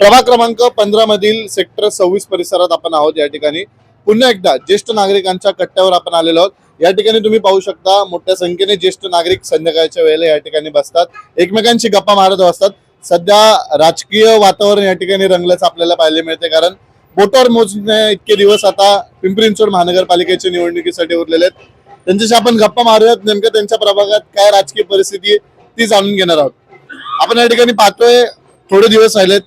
प्रभाग क्रमांक 15 मधील सेक्टर 26 परिसरात आपण आहोत। या ठिकाणी पुन्हा एकदा ज्येष्ठ नागरिकांच्या कट्ट्यावर आपण आलेलो आहोत। या ठिकाणी तुम्ही पाहू शकता मोठ्या संख्येने ज्येष्ठ नागरिक संध्याकाळच्या वेळेला या ठिकाणी बसतात, एकमेकांशी गप्पा मारत असतात। सध्या राजकीय वातावरण या ठिकाणी रंगल्याचं आपल्याला पाहायला मिळते, कारण बोटावर मोजणे इतके दिवस आता पिंपरी चिंचवड महानगरपालिकेच्या निवडणुकीसाठी उरलेले आहेत। त्यांच्याशी आपण गप्पा मारूयात, नेमकं त्यांच्या प्रभागात काय राजकीय परिस्थिती आहे ती जाणून घेणार आहोत। आपण या ठिकाणी पाहतोय थोडे दिवस राहिलेत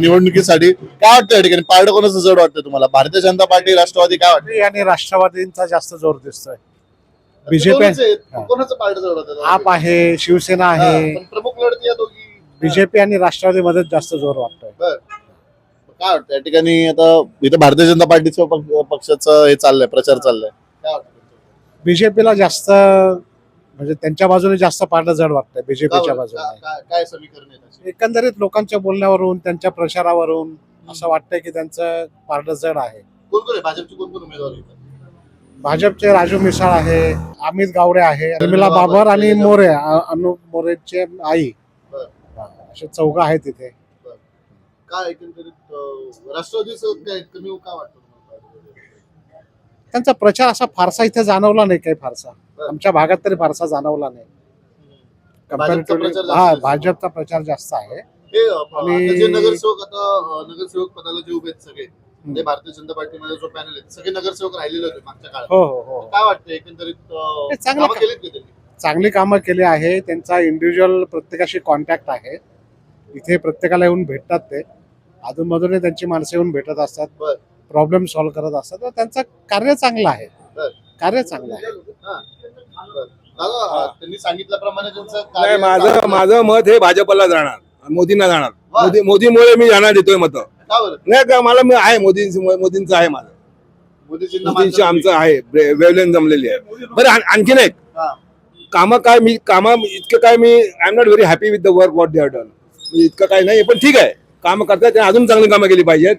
निवडणुकीसाठी। काय वाटतं या ठिकाणी पारडं कोणाचं जड वाटतं तुम्हाला? भारतीय जनता पार्टी, राष्ट्रवादी, काय वाटतं? आणि राष्ट्रवादींचा जास्त जोर दिसतोय। बीजेपी कोणाचं पारडं जड वाटतं? आप आहे, शिवसेना आहे, पण प्रमुख लढती या दोघी। बीजेपी आणि राष्ट्रवादीमध्ये जास्त जोर वाटतोय। काय वाटतं या ठिकाणी? आता इथं भारतीय जनता पार्टीचं पक्षाचं हे चाललंय, प्रचार चाललाय, काय वाटतं? बीजेपीला जास्त म्हणजे त्यांच्या बाजूने जास्त पारडं जड वाटतंय बीजेपीच्या बाजूने। काय समीकरण आहे त्याचे? एकंदरीत लोकांच्या बोलण्यावरून, त्यांच्या प्रचारावरून असं वाटतंय की त्यांचं पारडं जड आहे। कोण कोण आहे भाजपचे? कोण कोण उमेदवार आहेत? भाजपचे राजू मिसाळ आहे, अमित गावडे आहे, शर्मिला बाबर आणि मोरे, अनुप मोरेचे आई, असे चौघ आहेत तिथे। काय एकंदरीत राष्ट्रवादीचं काय कमी का वाटतं तुम्हाला? त्यांचा प्रचार असा फारसा इथे जाणवला नाही, काही फारसा आमच्या भागात तरी फारसा जाणवला नाही। भाजपचा प्रचार जास्त हा, आहे. भाजपचा प्रचार जास्त आहे। हे आणि- आता जे नगरसेवक आता नगरसेवक पदाला जे उभे आहेत सगळे, ते भारतीय जनता पार्टीमध्ये जो पॅनल आहे सगळे नगरसेवक राहिलेले होते मागच्या काळात। हो हो हो, काय वाटतं एकंदरीत चांगलं कामं केलीत का त्यांनी? चांगली कामं केली आहे। त्यांचा इंडिव्हिज्युअल प्रत्येकाशी कॉन्टॅक्ट आहे, इथे प्रत्येकाला येऊन भेटतात ते, अधूनमधून त्यांची माणसं येऊन भेटत असतात, बरं. प्रॉब्लेम सॉल्व्ह करत असतात। तर त्यांचं कार्य चांगलं आहे, बरं. कार्य चांगलं आहे। हा. बरं. दादा, त्यांनी सांगितल्याप्रमाणे त्यांचं नाही, कार्य माझं माझं मत हे भाजपला जाणार, मोदींना जाणार। वा. मोदीमुळे मी जाणार देतोय मत। का बरं? नाही का, मला मी आहे मोदींचं आहे, माझं मोदीजींना मोदींची मानतात आमचं आहे, वेवलेन जमलेली आहे। बरं, आणखीन एक हा. कामं काय, मी कामं इतकं काय, मी I am not very happy with the work what they are done, इतकं काय नाही, पण ठीक आहे, कामं करतात, त्यांनी अजून चांगली कामं केली पाहिजेत।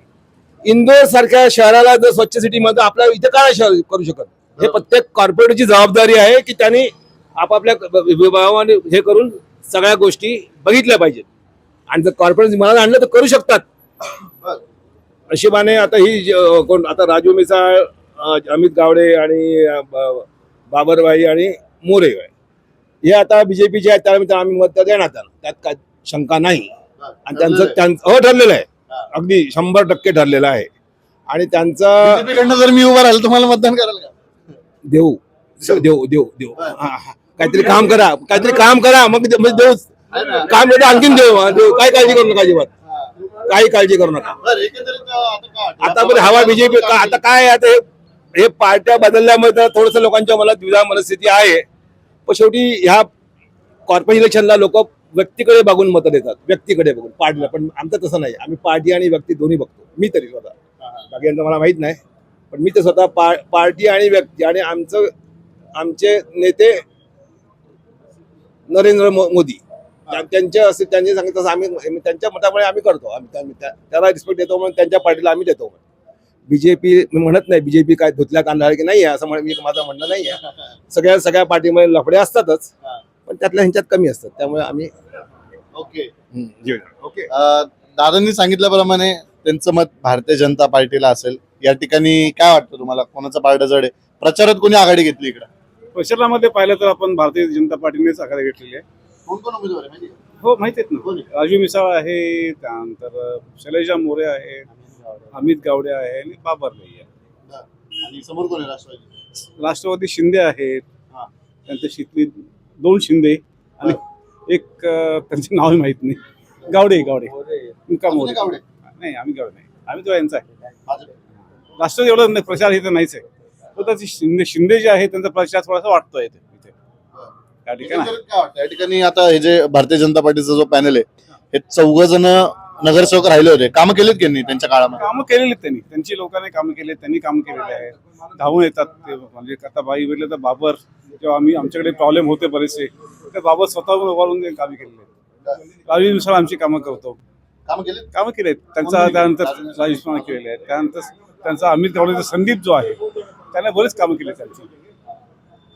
इंदोर सारख्या शहराला जर स्वच्छ सिटी मध्ये आपल्या इथे काय करू शकत? हे प्रत्येक कॉर्पोरेटची जबाबदारी आहे की त्यांनी आपापल्या विभागाने हे करून सगळ्या गोष्टी बघितल्या पाहिजेत, आणि जर कॉर्पोरेट मला आणलं तर करू शकतात। बरं. नशिबाने आता ही कोण, आता राजू मिसाळ, अमित गावडे आणि बाबरबाई आणि मोरे हे आता बीजेपीचे आहेत, त्यामुळे आम्ही मत देण्यात आलं, त्यात काय शंका नाही। आणि त्यांचं ठरलेलं आहे, अगदी 100% ठरलेलं आहे। आणि त्यांचं बीजेपीकडनं जर मी उभा राहिलो तुम्हाला मतदान कराल का? देऊ देऊ देऊ देऊ काहीतरी काम करा, काहीतरी काम करा, मग देऊ काम देतो, आणखीन देऊ, काय काळजी करू नका, अजिबात काही काळजी करू नका। बरं, एकंदरीत आता काय वाटतं? आता बरं, हवा बीजेपी आता काय आहे, आता हे पार्ट्या बदलल्यामुळे थोडस लोकांच्या मनात द्विधा मनस्थिती आहे, पण शेवटी ह्या कॉर्पोरेशन इलेक्शनला लोक व्यक्तीकडे बघून मतं देतात, व्यक्तीकडे बघून, पार्टीला। पण आमचं तसं नाही, आम्ही पार्टी आणि व्यक्ती दोन्ही बघतो, मी तरी स्वतः, बाकी मला माहित नाही, पण मी तर स्वतः पार्टी आणि व्यक्ती, आणि आमचे नेते नरेंद्र मोदी, त्यांचे सांगितलं तसं आम्ही त्यांच्या मतामुळे आम्ही करतो, त्याला रिस्पेक्ट देतो, म्हणून त्यांच्या पार्टीला आम्ही देतो। बीजेपी मी म्हणत नाही, बीजेपी काय धुतल्या कांदा की नाही आहे असं माझं म्हणणं नाही आहे। सगळ्या पार्टीमध्ये लफडे असतातच, पण त्यातल्या ह्यांच्यात कमी असतात, त्यामुळे आम्ही ओके ओके। दादांनी सांगितल्याप्रमाणे त्यांचं मत भारतीय जनता पार्टीला असेल। या ठिकाणी काय वाटतं तुम्हाला, कोणाचं पारडं जड आहे? प्रचारात कोणी आघाडी घेतली इकडे? प्रचारामध्ये पाहिलं तर आपण भारतीय जनता पार्टीनेच आघाडी घेतलेली आहे। कोण कोण उमेदवार आहे माहिती आहे? हो, माहिती आहेत कोण ना, आहे? राजू मिसाळ आहे, त्यानंतर शैलेजा मोरे आहे, अमित गावडे आहे आणि बाबर भाई आहे। आणि समोर कोण आहे राष्ट्रवादी? राष्ट्रवादी शिंदे आहेत, हा. त्यांच्या शिकली 2 शिंदे आणि एक त्यांचे नाव माहित नाही, गावडे का अजून मोरे? एक गावडे? नाही, आम्ही गावडे नाही, आम्ही तो यांचा आहे। भाजप. राष्ट्रवादी एवढं नाही, प्रचार इथे नाहीच आहे, पण त्याचे शिंदे जे आहे त्यांचा प्रचार थोडासा वाटतोय इथे त्या ठिकाणी। एकंदरीत काय वाटतं या ठिकाणी? आता हे जे भारतीय जनता पार्टीचा जो पॅनल आहे, हे 4 जण नगरसेवक राहिले होते, कामं केलीत की नाही त्यांच्या काळामध्ये? कामं केलेली त्यांनी, त्यांची लोकांनी कामं केली, त्यांनी काम केलेले आहे, धावून येतात ते। म्हणजे आता बाई भेटले तर बाबर, जेव्हा आमच्याकडे प्रॉब्लेम होते बरेचसे, तर बाबर स्वतःहून उभारून कामे केलेली आहेत। राजूनुसार आमची कामं करतो, कामं केलीत? कामं केली आहेत त्यांचा। त्यानंतर राजूनुसार केलेले आहेत, त्यानंतर त्यांचा अमित गावडेचा संदीप जो आहे, त्याने बरेच कामं केली त्यांची।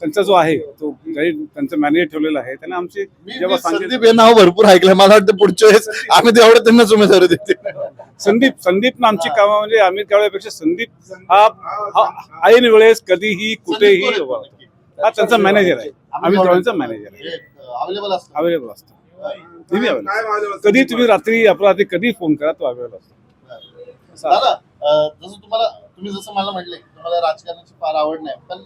त्यांचा जो आहे तो काही त्यांचं मॅनेजर ठेवलेला आहे त्यांना आमची जेव्हा सांगितलं संदीप हे नाव भरपूर ऐकलंय, मला वाटतं पुढच्या वेळेस आम्ही तेवढं त्यांनाच उमेदवारी देते. संदीपनं आमची कामं म्हणजे अमित गावडेपेक्षा संदीप हा ऐन वेळेस कधीही कुठेही उभा राहतो. हा त्यांचा मॅनेजर आहे, अमित गावडेंचा मॅनेजर आहे, अवेलेबल असतं. अवेलेबल असतो नेहमी available. कधी तुम्ही रात्री अपरात्री कधी फोन करा तो अवेलेबल असतो. दादा, तुम्ही जसं मला म्हटले तुम्हाला राजकारणाची फार आवड नाही, पण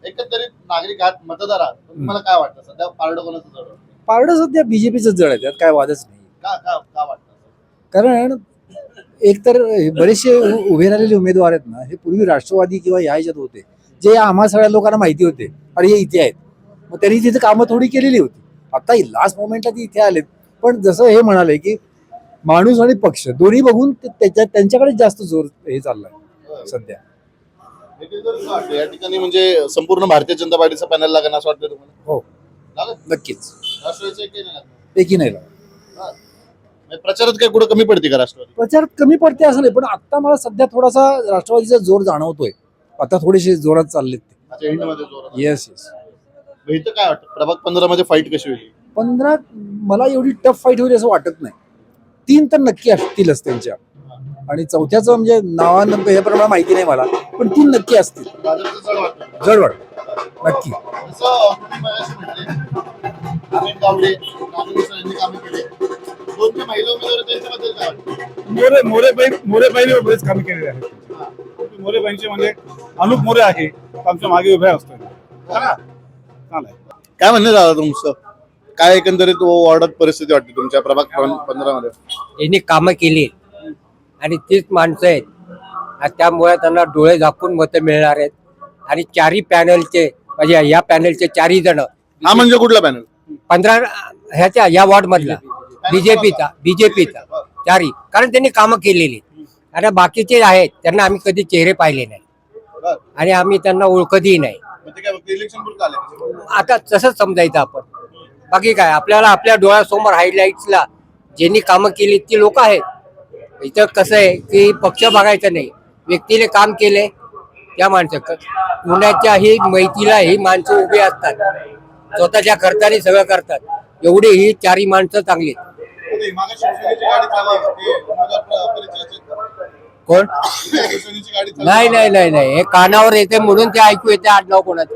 एकंदरीत नागरिक आहात, मतदार आहात, पण तुम्हाला काय वाटतं सध्या पारडं कोणाचं जड वाटतं? पारडं सध्या बीजेपीचं जड आहे, त्यात काय वादच नाही. का का का वाटतं? कारण एकतर बरेचसे उभे राहिलेले उमेदवार आहेत ना, हे पूर्वी राष्ट्रवादी किंवा या ह्याच्यात होते, जे आम्हा सगळ्या लोकांना माहिती होते आणि हे इथे आहेत. मग त्यांनी तिथे कामं थोडी केलेली होती. आता लास्ट मोमेंटला ती इथे आलेत. पण जसं हे म्हणाले की माणूस आणि पक्ष दोन्ही बघून त्यांच्याकडे जास्त जोर हे चाललाय सध्या. एकंदरीत काय वाटतं? या ठिकाणी म्हणजे संपूर्ण भारतीय जनता पार्टीचा पॅनल लागेल असं वाटतं तुम्हाला? हो, लागेल? नक्कीच. राष्ट्रवादीचं एकही नाही लागलं? एकही नाही लागत. म्हणजे प्रचारात काय कुठं कमी पडते का राष्ट्रवादी? प्रचार कमी पडते असं नाही, पण आता मला सध्या थोडासा राष्ट्रवादीचा जोर जाणवतोय. आता थोडेसे जोरात चाललेत ते. अच्छा, हिंदमध्ये जोरात. Yes yes. मग इथं काय वाटतं प्रभाग 15 मध्ये फाईट कशी होईल? 15 मला एवढी टफ फाईट होईल असं वाटत नाही. 3 तर नक्की असतीलच त्यांच्या, आणि चौथ्याचं म्हणजे नावानं हे प्रमाण माहिती नाही मला, पण 3 नक्की असतील. भाजपचं जड वाटतं. जड वाटत नक्की. जसं तुम्ही मगाशी म्हटले, अमित गावडे, नागरी मिसाळ यांनी कामं केले. 2 जे महिला उमेदवार आहेत त्यांच्याबद्दल काय वाटतं? मोरेबाईने बरेच कामे केलेले आहेत. मोरेबाईंचे म्हणजे अनुप मोरे आहे, तो आमच्या मागे उभे असतो. चालेल. काय म्हणणं दादा तुमचं? काय एकंदरीत वॉर्डात परिस्थिती वाटते तुमच्या प्रभाग 15 मध्ये? यांनी कामं केली आणि तीच माणसं आहेत, आणि त्यामुळे त्यांना डोळे झाकून मतं मिळणार आहेत. आणि चारही पॅनलचे म्हणजे या पॅनलचे 4ही जण हा म्हणजे कुठला पॅनल? 15 ह्याच्या या वॉर्ड मधला बीजेपीचा 4ही, कारण त्यांनी कामं केलेली. आणि बाकीचे आहेत त्यांना आम्ही कधी चेहरे पाहिले नाही आणि आम्ही त्यांना ओळखतही नाही. आता तसंच समजायचं आपण, बाकी काय. आपल्याला आपल्या डोळ्यासमोर हायलाईट्सला ज्यांनी कामं केली ती लोक आहेत. इथं कसं आहे की पक्ष बघायचा नाही, व्यक्तीने काम केले त्या माणसं. पुण्याच्याही मैतीला ही माणसं उभी असतात, स्वतःच्या खर्चाने सगळं करतात. एवढी ही 4ही माणसं चांगली. कोण? नाही नाही नाही नाही, हे कानावर येते म्हणून ते ऐकू येते आडनाव कोणाचं.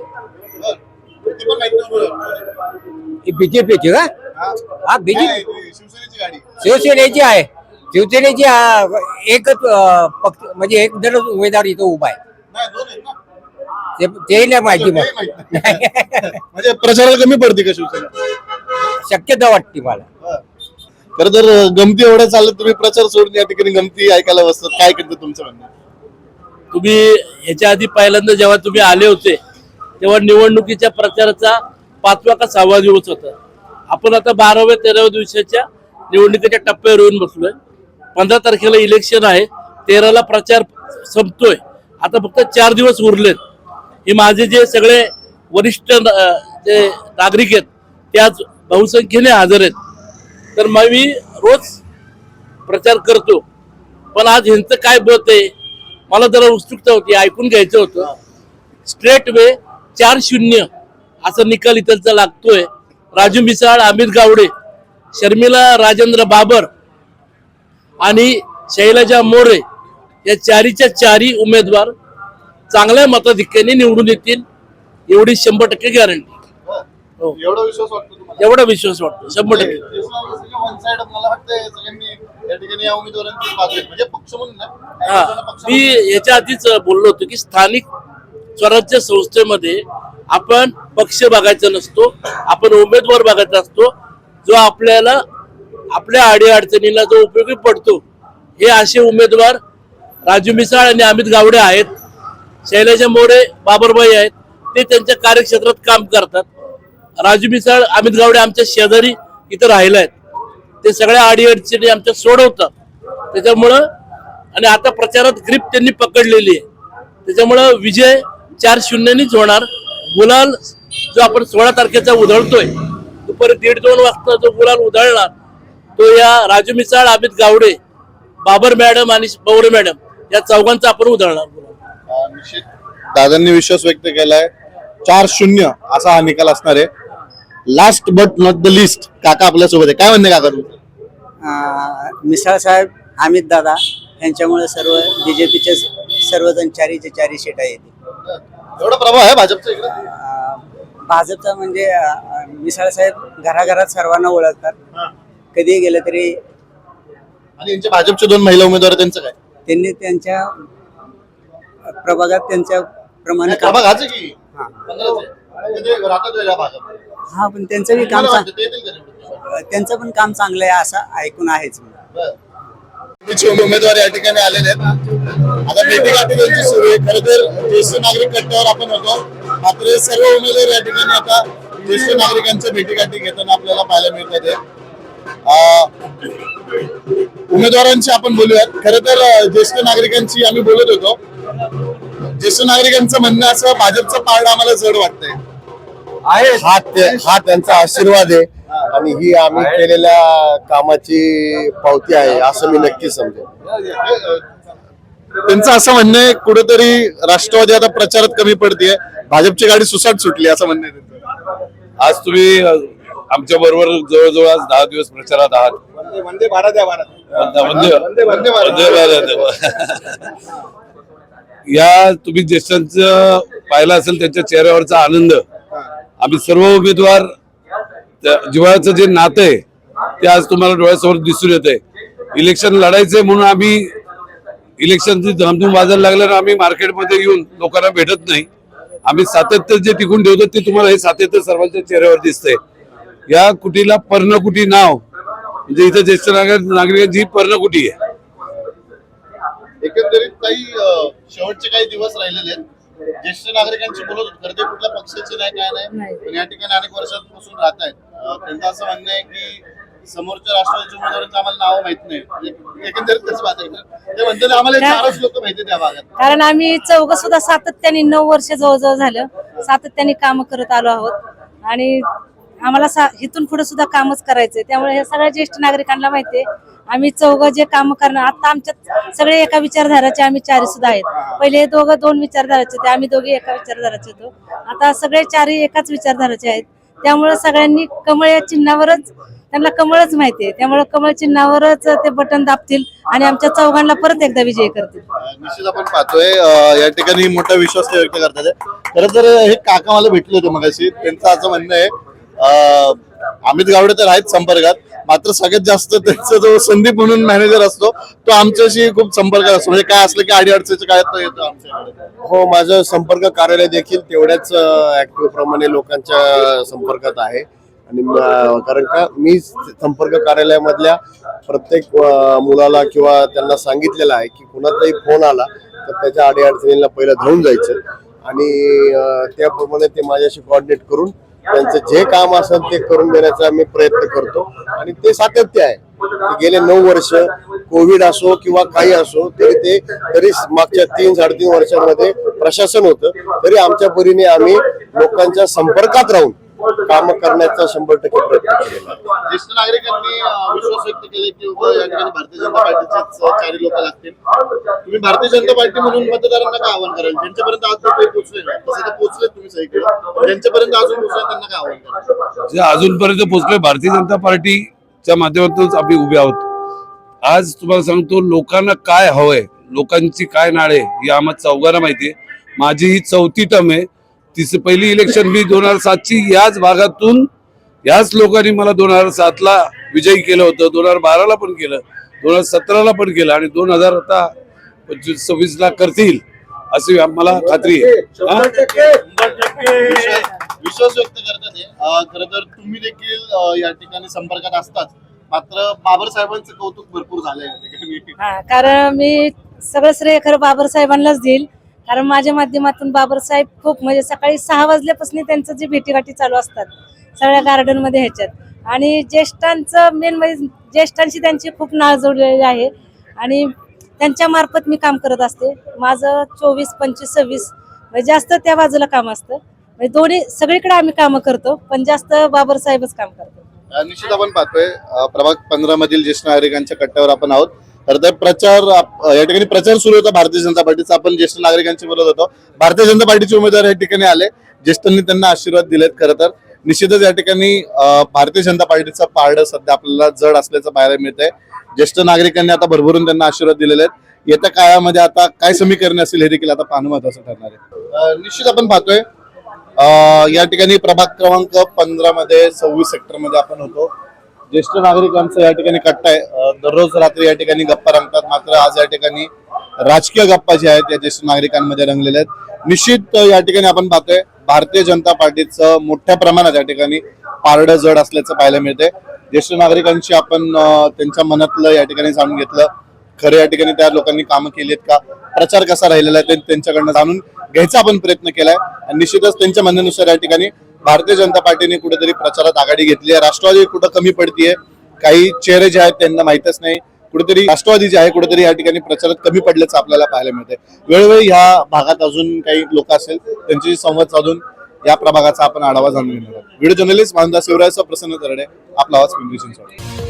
बीजेपीची का? हा बीजेपी शिवसेनेची आहे. शिवसेनेची एकच पक्ष म्हणजे एक जण उमेदवार इथं उभा आहे, ते नाही माहिती. म्हणजे प्रचाराला कमी पडते का शिवसेना? शक्यता वाटते मला. खरं तर गमती एवढ्या चालत, तुम्ही प्रचार सोडून या ठिकाणी गमती ऐकायला बसतात. काय करतं तुमचं म्हणणं? तुम्ही याच्या आधी पहिल्यांदा जेव्हा तुम्ही आले होते तेव्हा निवडणुकीच्या प्रचाराचा 5वा का 6वा दिवस होता. आपण आता 12व्या 13व्या दिवसाच्या निवडणुकीच्या टप्प्यावर येऊन बसलोय. 15 तारखेला इलेक्शन आहे, 13ला प्रचार संपतोय. आता फक्त 4 दिवस उरलेत. हे माझे जे सगळे वरिष्ठ जे नागरिक आहेत ते आज बहुसंख्येने हजर आहेत. तर मग मी रोज प्रचार करतो, पण आज ह्यांचं काय मत आहे मला जरा उत्सुकता होती, ऐकून घ्यायचं होतं. स्ट्रेट वे 4-0 असा निकाल इथलचा लागतोय. राजू मिसाळ, अमित गावडे, शर्मिला राजेंद्र बाबर आणि शैलजा मोरे या 4हीच्या 4ही उमेदवार चांगल्या मताधिक्याने निवडून येतील एवढी 100% गॅरंटी. एवढा विश्वास वाटतो तुम्हाला? एवढा विश्वास वाटतो 100%. वन साइड मला वाटतं सगळ्यांनी या ठिकाणी या उमेदवारांची बाजू आहे. म्हणजे पक्ष म्हणून नाही, काही हा, जण पक्ष मी याच्या आधीच बोललो होतो की स्थानिक स्वराज्य संस्थेमध्ये आपण पक्ष बघायचा नसतो, आपण उमेदवार बघायचा असतो जो आपल्याला आपल्या अडीअडचणीला जो उपयोगी पडतो. हे असे उमेदवार राजू मिसाळ आणि अमित गावडे आहेत. शैलजा मोरे, बाबरबाई आहेत, ते त्यांच्या कार्यक्षेत्रात काम करतात. राजू मिसाळ, अमित गावडे आमच्या शेजारी इथं राहिला आहेत. ते सगळ्या अडीअडचणी आमच्या सोडवतात. त्याच्यामुळं आणि आता प्रचारात ग्रीप त्यांनी पकडलेली आहे. त्याच्यामुळं विजय 4-0नीच होणार. गुलाल जो आपण 16 तारखेचा उधळतोय, दुपारी 1:30-2 वाजता जो गुलाल उधळणार तो या राजू मिसाळ, अमित गावडे, बाबर मॅडम आणि पवार मॅडम या चौघांचा आपण उधळणार. निश्चित दादांनी विश्वास व्यक्त केलाय 4-0 असा हा निकाल असणार आहे. Last but not the list काका आपल्यासोबत आहे. काय म्हणणे काका तुमचं? मिसाळ साहेब, अमित दादा यांच्यामुळे सर्व बीजेपीचे सर्वजण चारीचे चारी सीटा येतील. एवढा प्रभाव आहे भाजपचा इकडे? भाजपचा म्हणजे मिसाळ साहेब घराघरात सर्वांना ओळखतात. कधी गेलं तरी आणि यांच्या भाजपच्या 2 महिला उमेदवार आहेत, त्यांचं काय? त्यांनी त्यांच्या प्रभागात त्यांच्या प्रमाणे काम. प्रभाग हाच आहे की हा. 15 आहे. म्हणजे राहतात वेगळ्या भागात. हा, पण त्यांचं बी काम मला वाटतं ते येतील का निवडून? त्यांचं पण काम चांगलं आहे असं ऐकून आहेच. बरं. उमेदवार या ठिकाणी आलेले आहेत. आता भेटीगाठी त्यांची सुरू आहे. खरं तर ज्येष्ठ नागरिक कट्ट्यावर आपण होतो, मात्र सर्व उमेदवार या ठिकाणी आता ज्येष्ठ नागरिकांच्या भेटीगाठी घेताना आपल्याला पाहायला मिळतात आहे. उमेदवारांची आपण बोलूयात. खरं तर ज्येष्ठ नागरिकांची आम्ही बोलत होतो. ज्येष्ठ नागरिकांचं म्हणणं असं, भाजपचं पारडं आम्हाला जड वाटतंय. हा त्यांचा आशीर्वाद आहे आणि ही आम्ही केलेल्या कामाची पावती आहे असं मी नक्की समजेन. त्यांचं असं म्हणणं आहे कुठेतरी राष्ट्रवादी आता प्रचारात कमी पडतीये, भाजपची गाडी सुसाट सुटली असं म्हणणं आहे त्यांचं. आज तुम्ही आमच्या बरोबर जवळजवळ आज 10 दिवस प्रचारात आहात. वंदे भारत या भारत. वंदे भारत. या तुम्ही ज्येष्ठांचं पाहिलं असेल त्यांच्या चेहऱ्यावरचा आनंद. आम्ही सर्व उमेदवार जिव्हाळ्याचं जे नातं आहे ते आज तुम्हाला डोळ्यासमोर दिसून येतंय. इलेक्शन लढायचंय म्हणून आम्ही इलेक्शनची धमधूम वाजायला लागल्यानं आम्ही मार्केटमध्ये येऊन लोकांना भेटत नाही. आम्ही सातत्य जे टिकून ठेवतो ते तुम्हाला हे सातत्य सर्वांच्या चेहऱ्यावर दिसतंय. या कुटीला पर्णकुटी नाव म्हणजे इथं ज्येष्ठ नागरिकांची ही पर्णकुटी आहे. एकंदरीत काही शेवटचे काही दिवस राहिलेले आहेत. ज्येष्ठ नागरिकांची बोलत होतो, खरं ते कुठल्या पक्षाचे नाही काय नाही, पण या ठिकाणी अनेक वर्षांपासून राहत आहेत. त्यांचं असं म्हणणं आहे की समोरच्या राष्ट्रवादीच्या उमेदवारांचं आम्हाला नाव माहित नाही. म्हणजे एकंदरीत कसं बात आहे? ते म्हणतात आम्हाला 4च लोक माहिती त्या भागात. कारण आम्ही चौघ सुद्धा सातत्याने 9 वर्ष जवळजवळ झालं सातत्याने काम करत आलो आहोत आणि आम्हाला इथून पुढे सुद्धा कामच करायचंय. त्यामुळे हे सगळ्या ज्येष्ठ नागरिकांना माहितीये आम्ही चौघ जे काम करणार. आता आमच्यात सगळे एका विचारधाराचे आम्ही 4 सुद्धा आहेत. पहिले हे दोघं 2 विचारधाराचे होते, आम्ही दोघे एका विचारधाराचे होतो. आता सगळे 4 एकाच विचारधाराचे आहेत. त्यामुळे सगळ्यांनी कमळ या चिन्हावरच, त्यांना कमळच माहितीये, त्यामुळे कमळ चिन्हावरच ते बटन दाबतील आणि आमच्या चौघांना परत एकदा विजयी करतील. निश्चित आपण पाहतोय या ठिकाणी मोठा विश्वास ते व्यक्त करतात. खरं तर हे काका मला भेटले होते मगाशी. त्यांचं असं म्हणणं आहे अमित गावडे तर आहेत संपर्कात, मात्र सगळ्यात जास्त त्यांचा जो संदीप म्हणून मॅनेजर असतो तो आमच्याशी खूप संपर्कात असतो. म्हणजे काय असलं की अडीअडचणीच्या काळात तो येतो आमच्याकडे. हो, माझं संपर्क कार्यालय देखील तेवढ्याच ऍक्टिव्ह प्रमाणे लोकांच्या संपर्कात आहे. आणि कारण का मी संपर्क कार्यालयामधल्या प्रत्येक मुलाला किंवा त्यांना सांगितलेलं आहे की कुणाचाही फोन आला तर त्याच्या अडीअडचणीला पहिलं धावून जायचं आणि त्याप्रमाणे ते माझ्याशी कोऑर्डिनेट करून त्यांचं जे काम असेल ते करून देण्याचा मी प्रयत्न करतो आणि ते सातत्य आहे. गेले 9 वर्ष कोविड असो किंवा काही असो तरी मागच्या 3-3.5 वर्षांमध्ये प्रशासन होतं, तरी आमच्या परीने आम्ही लोकांच्या संपर्कात राहून काम करण्याचा 100% प्रयत्न केलेला आहे. ज्येष्ठ नागरिकांनी विश्वास व्यक्त केले की या ठिकाणी भारतीय जनता पार्टीचेच 4 लोक लागतील. तुम्ही भारतीय जनता पार्टी म्हणून मतदारांना काय आव्हान कराल? ज्यांच्यापर्यंत आज पोहोचले ना, तसं तर पोहोचले तुम्ही सगळीकडे, ज्यांच्यापर्यंत अजून पोहोचले त्यांना काय आव्हान कराल? जे अजूनपर्यंत पोहोचले भारतीय जनता पार्टीच्या माध्यमातूनच आम्ही उभे आहोत. आज तुम्हाला सांगतो लोकांना काय हवंय, लोकांची काय नाळ आहे ही आम्हाला चौघांना माहितीये. माझी ही 4थी टर्म आहे. पहिली इलेक्शन मी 2007ची याच भागातून याच लोकांनी मला 2007ला विजयी केलं होतं, 2012ला पण केलं, 2017ला पण केलं आणि 2025-26ला करतील अशी आम्हाला खात्री आहे. विश्वास व्यक्त करतात. खरं तर तुम्ही देखील या ठिकाणी संपर्कात असतात, मात्र बाबर साहेबांचं कौतुक भरपूर झालंय या ठिकाणी. कारण मी सगळं श्रेय खरं बाबर साहेबांनाच देईल. कारण माझ्या माध्यमातून बाबर साहेब खूप म्हणजे सकाळी 6 वाजल्यापासून त्यांचं जे भेटीगाठी चालू असतात सगळ्या गार्डन मध्ये ह्याच्यात. आणि ज्येष्ठांचं मेन म्हणजे ज्येष्ठांशी त्यांची खूप नाळ जोडलेली आहे आणि त्यांच्या मार्फत मी काम करत असते. माझं 24, 25, 26 म्हणजे जास्त त्या बाजूला काम असतं. म्हणजे दोन्ही सगळीकडे आम्ही कामं करतो, पण जास्त बाबर साहेबच काम करतो. निश्चित आपण पाहतोय प्रभाग 15 मधील ज्येष्ठ नागरिकांच्या कट्ट्यावर आपण आहोत. खरं तर या ठिकाणी प्रचार सुरू होता भारतीय जनता पार्टीचा. आपण ज्येष्ठ नागरिकांची बोलत होतो. भारतीय जनता पार्टीचे उमेदवार या ठिकाणी आले, ज्येष्ठांनी त्यांना आशीर्वाद दिलेत. खरं तर निश्चितच या ठिकाणी भारतीय जनता पार्टीचं पारडं सध्या आपल्याला जड असल्याचं पाहायला मिळतंय. ज्येष्ठ नागरिकांनी आता भरभरून त्यांना आशीर्वाद दिलेले आहेत. येत्या काळामध्ये आता काय समीकरण असेल हे देखील आता पाहणं महत्वाचं ठरणार आहे. निश्चित आपण पाहतोय या ठिकाणी प्रभाग क्रमांक 15 मध्ये 26 सेक्टर मध्ये आपण होतो. ज्येष्ठ नागरिकांचा या ठिकाणी कट्टा आहे. दररोज रात्री या ठिकाणी गप्पा रंगतात, मात्र आज या ठिकाणी राजकीय गप्पा ज्या आहेत या ज्येष्ठ नागरिकांमध्ये रंगलेल्या आहेत. निश्चित या ठिकाणी आपण पाहतोय भारतीय जनता पार्टीचं मोठ्या प्रमाणात या ठिकाणी पारडं जड असल्याचं पाहायला मिळतंय. ज्येष्ठ नागरिकांची आपण त्यांच्या मनातलं या ठिकाणी जाणून घेतलं. खरं या ठिकाणी त्या लोकांनी कामं केलीत का, प्रचार कसा राहिलेला आहे ते त्यांच्याकडनं जाणून घ्यायचा आपण प्रयत्न केलाय. आणि निश्चितच त्यांच्या म्हणण्यानुसार या ठिकाणी भारतीय जनता पार्टीने कुठेतरी प्रचारात आघाडी घेतली आहे. राष्ट्रवादी कुठं कमी पडतीये, काही चेहरे जे आहेत त्यांना माहितच नाही. कुठेतरी राष्ट्रवादी जे आहे कुठेतरी या ठिकाणी प्रचारात कमी पडल्याचं आपल्याला पाहायला मिळतंय. वेळोवेळी ह्या भागात अजून काही लोक असेल त्यांच्याशी संवाद साधून या प्रभागाचा आपण आढावा जाणून घेणार आहोत. व्हिडिओ जर्नलिस्ट मानदास शिवरायचा प्रसन्न तरडे, आपला आवाज पिंपरी चिंचवड.